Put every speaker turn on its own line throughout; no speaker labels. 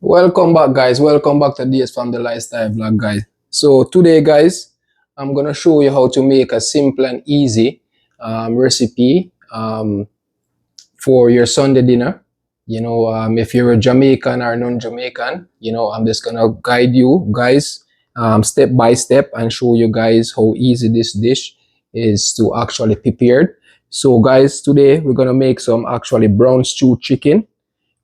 Welcome back, guys. Welcome back to DS from the Lifestyle Vlog, guys. So today, guys, I'm gonna show you how to make a simple and easy recipe for your Sunday dinner. If you're a Jamaican or non-Jamaican, I'm just gonna guide you guys step by step and show you guys how easy this dish is to actually prepare. So, guys, today we're gonna make some actually brown stew chicken,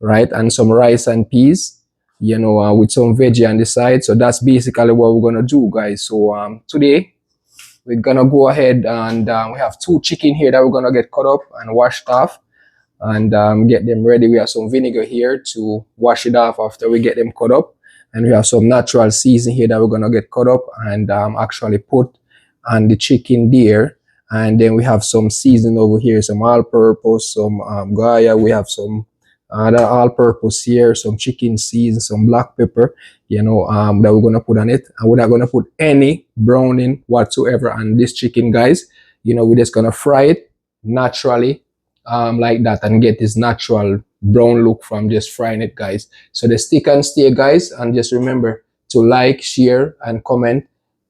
right, and some rice and peas, with some veggie on the side. So that's basically what we're gonna do, guys. So today we're gonna go ahead and we have two chicken here that we're gonna get cut up and washed off and get them ready. We have some vinegar here to wash it off after we get them cut up, and we have some natural seasoning here that we're gonna get cut up and actually put on the chicken there. And then we have some seasoning over here, some all-purpose, some Goya. We have some other all-purpose here, some chicken season, some black pepper, that we're gonna put on it. And we're not gonna put any browning whatsoever on this chicken, guys. We're just gonna fry it naturally, like that, and get this natural brown look from just frying it, guys. So the stick and stay, guys, and just remember to like, share, and comment,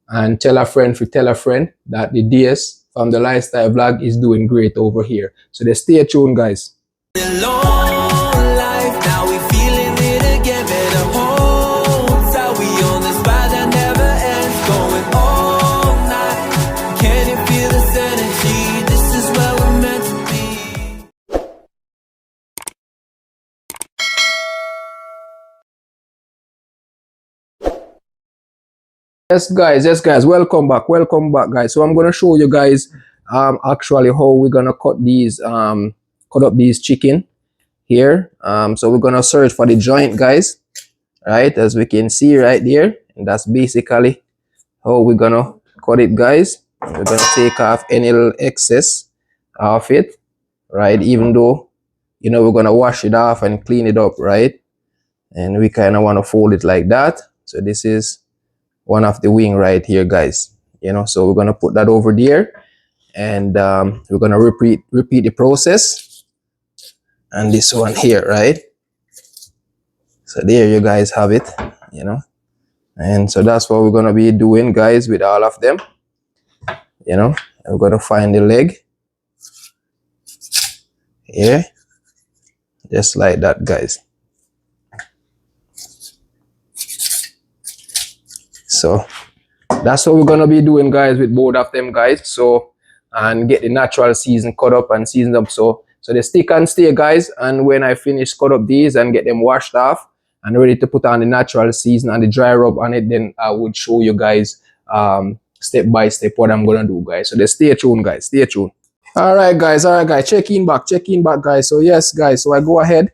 and tell a friend that the DS from the Lifestyle Vlog is doing great over here. So just stay tuned, guys. Yes, guys, welcome back, guys. So I'm gonna show you guys actually how we're gonna cut up these chicken here. So we're gonna search for the joint, guys, right, as we can see right there, and that's basically how we're gonna cut it, guys. We're gonna take off any little excess of it, right, even though we're gonna wash it off and clean it up, right, and we kind of want to fold it like that. So this is one of the wing right here, guys. So we're gonna put that over there, and we're gonna repeat the process and this one here, right? So there you guys have it, and so that's what we're gonna be doing, guys, with all of them. And we're gonna find the leg here, just like that, guys. So that's what we're gonna be doing, guys, with both of them, guys. So, and get the natural season cut up and seasoned up. So the stick and stay, guys, and when I finish cut up these and get them washed off and ready to put on the natural season and the dry rub on it, then I would show you guys step by step what I'm gonna do, guys. So just stay tuned, guys. Stay tuned. All right, guys. Check in back, guys. So yes, guys. So I go ahead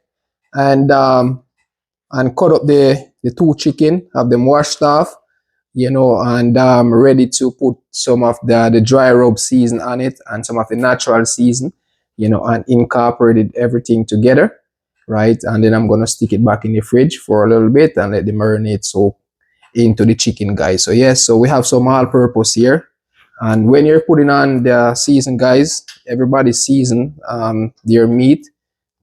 and cut up the two chicken, have them washed off, and ready to put some of the dry rub season on it and some of the natural season, and incorporated everything together, right? And then I'm gonna stick it back in the fridge for a little bit and let the marinade soak into the chicken, guys. So yes, so we have some all-purpose here, and when you're putting on the season, guys, everybody season their meat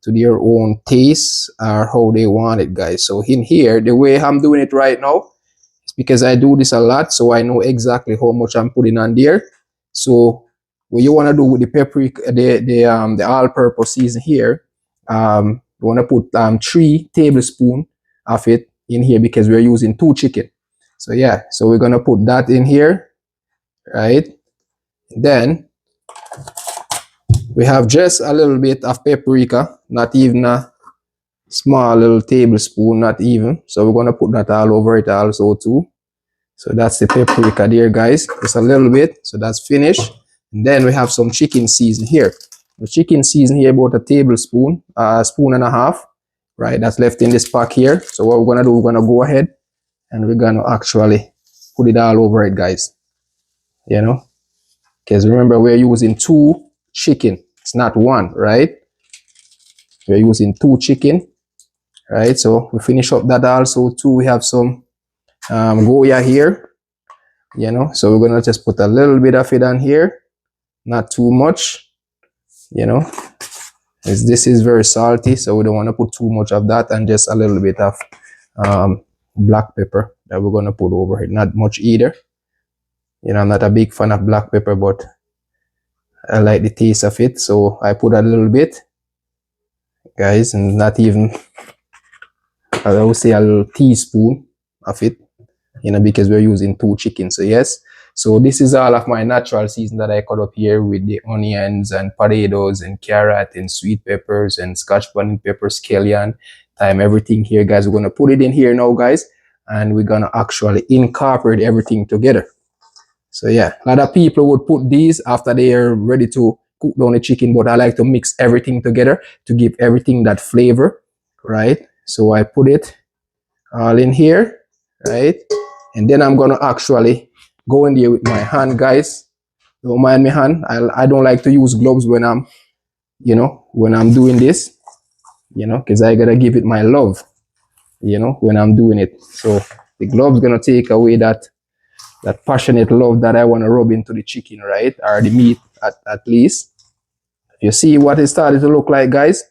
to their own taste or how they want it, guys. So in here, the way I'm doing it right now, because I do this a lot, so I know exactly how much I'm putting on there. So what you want to do with the paprika, the all-purpose season here, you want to put 3 tablespoons of it in here because we're using 2 chicken. So yeah, so we're gonna put that in here, right? Then we have just a little bit of paprika, not even a small little tablespoon, not even. So we're gonna put that all over it also too. So that's the paprika there, guys. Just a little bit. So that's finished. And then we have some chicken season here. The chicken season here, about a tablespoon, spoon and a half, right? That's left in this pack here. So what we're gonna do, we're gonna go ahead and we're gonna actually put it all over it, guys. Because remember, we're using 2 chicken. It's not 1, right? We're using 2 chicken, right? So we finish up that also too. We have some Goya here, so we're gonna just put a little bit of it on here, not too much, as this is very salty, so we don't want to put too much of that, and just a little bit of black pepper that we're gonna put over it. Not much either. You know, I'm not a big fan of black pepper, but I like the taste of it, so I put a little bit, guys, and not even, I would say, a little teaspoon of it, you know, because we're using 2 chickens. So yes, so this is all of my natural season that I cut up here with the onions and potatoes and carrot and sweet peppers and scotch bonnet pepper, scallion, thyme, everything here, guys. We're gonna put it in here now, guys, and we're gonna actually incorporate everything together. So yeah, a lot of people would put these after they are ready to cook down the chicken, but I like to mix everything together to give everything that flavor, right? So I put it all in here, right? And then I'm gonna actually go in there with my hand, guys. Don't mind me hand. I don't like to use gloves when I'm, you know, when I'm doing this, you know, because I gotta give it my love, you know, when I'm doing it. So the gloves gonna take away that passionate love that I want to rub into the chicken, right? Or the meat at least. You see what it started to look like, guys?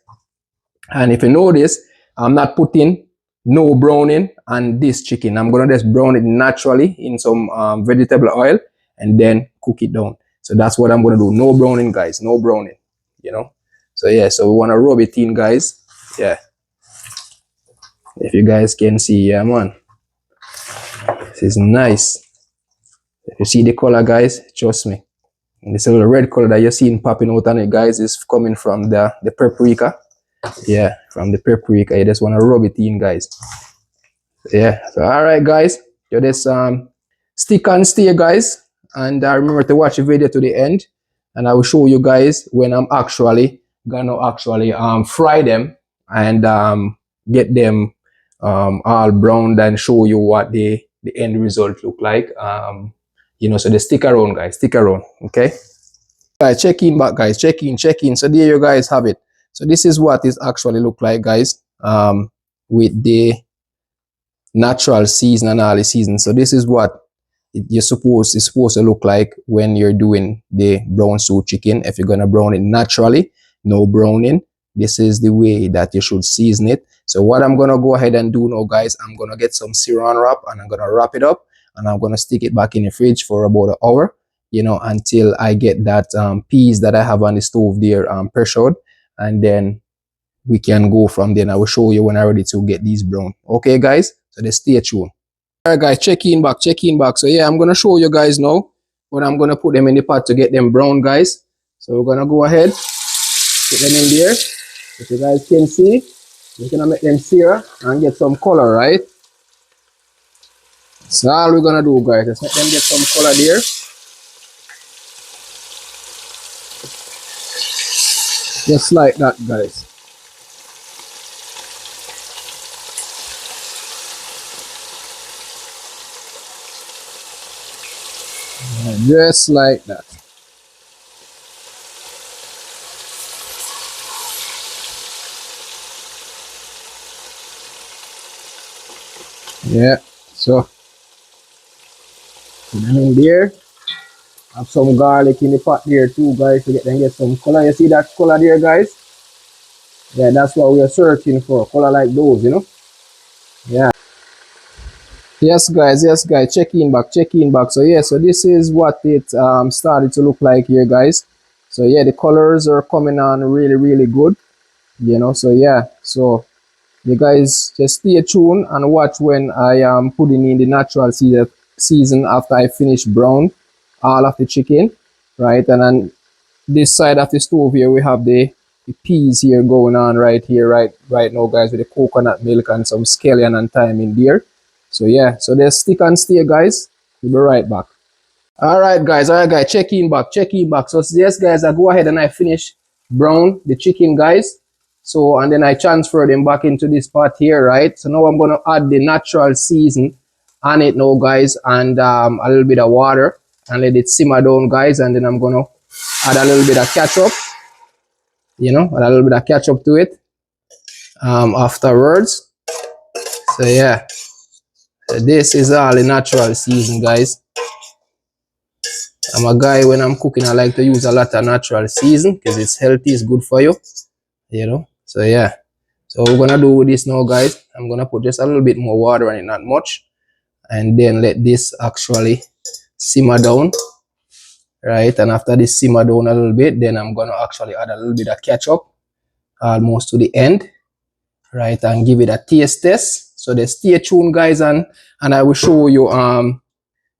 And if you notice, I'm not putting no browning on this chicken. I'm gonna just brown it naturally in some vegetable oil and then cook it down. So that's what I'm gonna do. No browning, guys. No browning. You know. So yeah. So we wanna rub it in, guys. Yeah. If you guys can see, yeah, man. This is nice. If you see the color, guys, trust me. And this little red color that you're seeing popping out on it, guys, is coming from the paprika. Yeah, from the paprika. You just want to rub it in, guys. Yeah. So all right, guys. You just stick and stay, guys. And remember to watch the video to the end. And I will show you guys when I'm actually gonna fry them and get them all browned and show you what the end result look like. You know, so just stick around, guys. Stick around, okay? Guys, check in back, guys. Check in. So there you guys have it. So this is what it actually look like, guys. With the natural season and all the season. So this is what it's supposed to look like when you're doing the brown stew chicken. If you're gonna brown it naturally, no browning, this is the way that you should season it. So what I'm gonna go ahead and do now, guys, I'm gonna get some saran wrap and I'm gonna wrap it up and I'm gonna stick it back in the fridge for about an hour, you know, until I get that peas that I have on the stove there pressured, and then we can go from there. And I will show you when I'm ready to get these brown. Okay, guys, so just stay tuned. All right, guys, check in back. So yeah, I'm gonna show you guys now when I'm gonna put them in the pot to get them brown, guys. So we're gonna go ahead, put them in there. If you guys can see, we're gonna make them sear and get some color, right? So all we're gonna do, guys, is let them get some color there. Just like that, guys. Just like that. Yeah, so put them in there. Have some garlic in the pot there too, guys, to get some color. You see that color there, guys? Yeah, that's what we are searching for. Color like those, you know? Yeah. Yes, guys. Check in back. So yeah, so this is what it started to look like here, guys. So yeah, the colors are coming on really good, you know. So yeah, so you guys just stay tuned and watch when I am putting in the natural season after I finish brown all of the chicken, right? And then this side of the stove here, we have the peas here going on right here, right now, guys, with the coconut milk and some scallion and thyme in there. So yeah, so just stick and stay, guys. We'll be right back. All right, guys. Check in back. So yes, guys, I go ahead and I finish brown the chicken, guys. So and then I transfer them back into this pot here, right? So now I'm gonna add the natural season on it now, guys, and a little bit of water and let it simmer down, guys. And then I'm gonna add a little bit of ketchup, you know, add a little bit of ketchup to it afterwards. So yeah, so this is all the natural season, guys. I'm a guy, when I'm cooking, I like to use a lot of natural season because it's healthy, it's good for you, you know. So yeah, So we're gonna do this now, guys. I'm gonna put just a little bit more water on it, not much, and then let this actually simmer down, right? And after this simmer down a little bit, then I'm gonna actually add a little bit of ketchup almost to the end, right? And give it a taste test. So they stay tuned, guys, and I will show you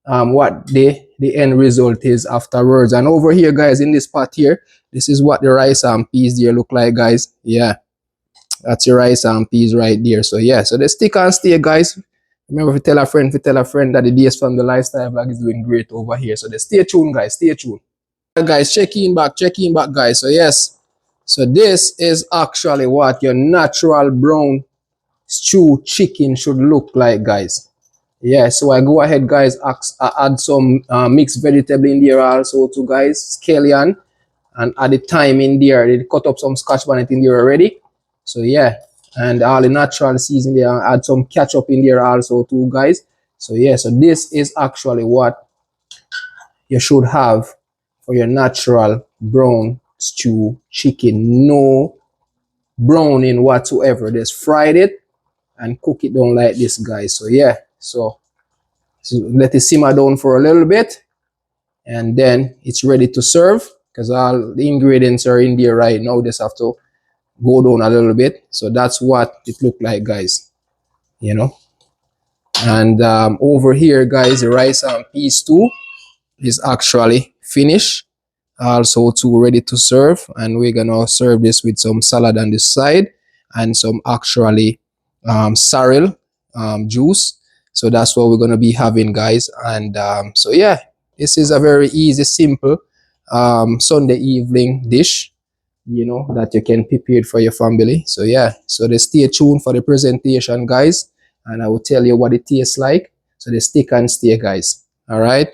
what the end result is afterwards. And over here, guys, in this pot here, this is what the rice and peas there look like, guys. Yeah, that's your rice and peas right there. So yeah, so the stick and stay, guys. Remember, if you tell a friend that the DS from the lifestyle vlog is doing great over here. So stay tuned, guys, stay tuned. Guys, check in back, guys. So yes, so this is actually what your natural brown stew chicken should look like, guys. Yeah, so I go ahead, guys, add some mixed vegetable in there also too, guys, scallion, and add the thyme in there. They cut up some scotch bonnet in there already. So yeah, and all the natural seasoning there, add some ketchup in there also too, guys. So yeah, so this is actually what you should have for your natural brown stew chicken. No browning whatsoever. Just fried it and cook it down like this, guys. So yeah, so let it simmer down for a little bit, and then it's ready to serve because all the ingredients are in there right now. Just have to go down a little bit. So that's what it looked like, guys, you know. And over here, guys, the rice and peas stew is actually finished, also too ready to serve, and we're gonna serve this with some salad on the side and some actually sorrel juice. So that's what we're gonna be having, guys. And so yeah, this is a very easy, simple Sunday evening dish, you know, that you can prepare for your family. So yeah, so they stay tuned for the presentation, guys, and I will tell you what it tastes like. So they stick and stay, guys. All right,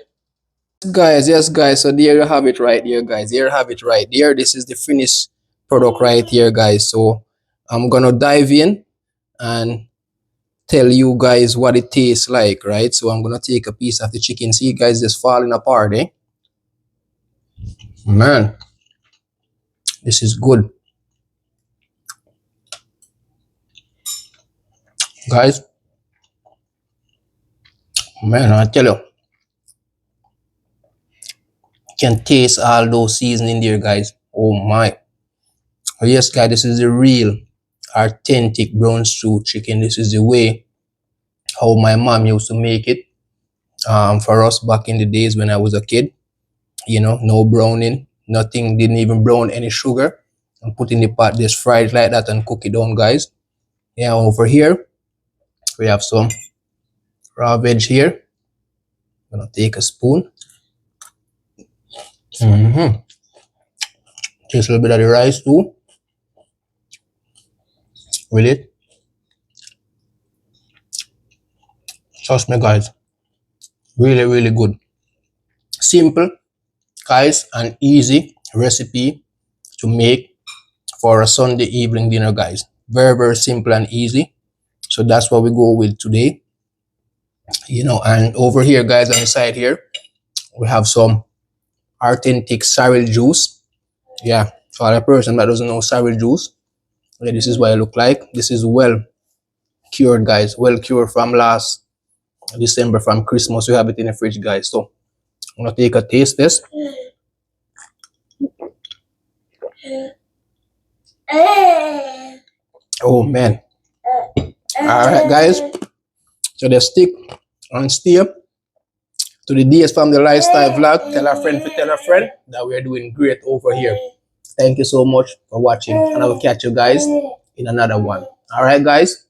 guys. Yes, guys, so there you have it right there, guys. There you have it right there. This is the finished product right here, guys. So I'm gonna dive in and tell you guys what it tastes like, right? So I'm gonna take a piece of the chicken. See, guys, just falling apart, eh? Man, this is good, guys. Man, I tell you, can taste all those seasoning there, guys. Oh my. Oh, yes, guys, this is the real authentic brown stew chicken. This is the way how my mom used to make it for us back in the days when I was a kid. You know, no browning, nothing, didn't even brown any sugar, and put in the pot, just fry it like that and cook it down, guys. Yeah, over here we have some raw veg here. I'm gonna take a spoon. Just a little bit of the rice too with it. Trust me, guys, really, really good. Simple, guys, and easy recipe to make for a Sunday evening dinner, guys. Very, very simple and easy. So that's what we go with today, you know. And over here, guys, on the side here, we have some authentic sorrel juice. Yeah, for a person that doesn't know sorrel juice, yeah, this is what it look like. This is well cured, guys, well cured from last December, from Christmas. We have it in the fridge, guys. So I'm gonna take a taste test. Oh man. All right, guys, so they stick and steer to the DS from the lifestyle vlog. Tell a friend to tell a friend that we're doing great over here. Thank you so much for watching, and I will catch you guys in another one. All right, guys.